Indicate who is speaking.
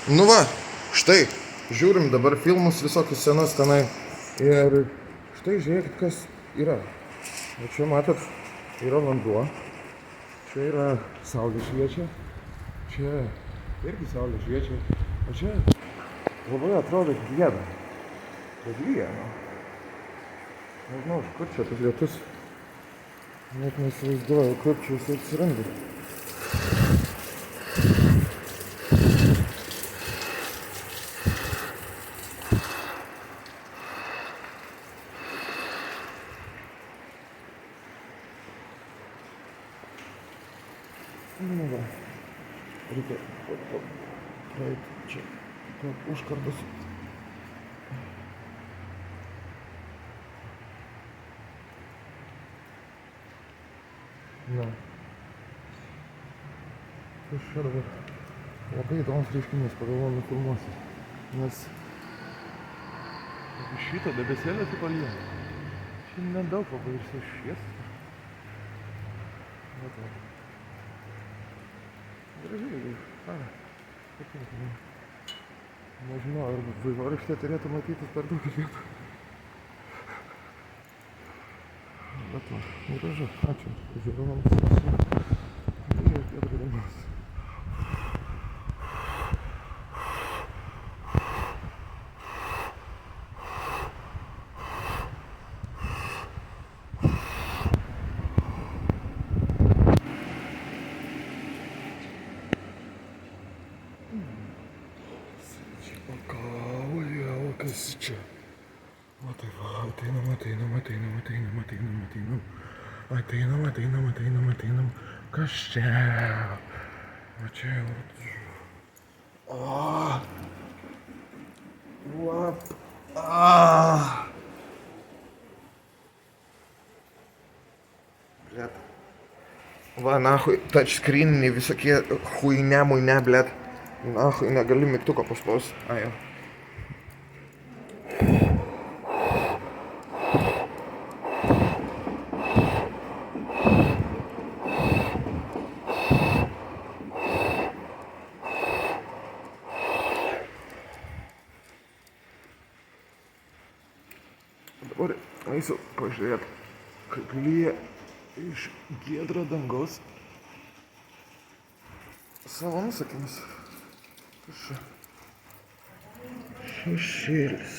Speaker 1: Nu va, štai, žiūrim dabar filmus visokius senas tenai. Ir štai žiūrėkit, kas yra. O čia matot, yra vanduo. Čia yra saulė šviečia. Čia irgi saulė šviečia. O čia labai atrodo gieda. Bet lyja, nu. Nežinau, kur čia tas lietus. Net neįsivaizduoju, kaip čia jis atsiranda. Nu va, reikia praeiti čia užkardas. Na. Kas čia dabar? Labai įdomus reiškinys, pagalvojau nufilmuosiu. Nes šito debesėlio tik palyja. Čia nedaug labai išsišviesti. Va tai. Gražiai, patinka. Nežinau, ar vaivorykštė turėtų matytis per daug vietų. Bet va, gražu, ačiū. Žiūrovams. Ir dienos. Kas čia? O tai va, ateinam. Kas čia? O čia jau. Blet. Va, nahui, touchscreeniniai visokie huinia, blet. Nahui, negali mygtuko paspausti. Jo. Dabar eisiu pažiūrėti, kaip lyja iš giedro dangaus savomis akimis. Kas čia? Šešėlis.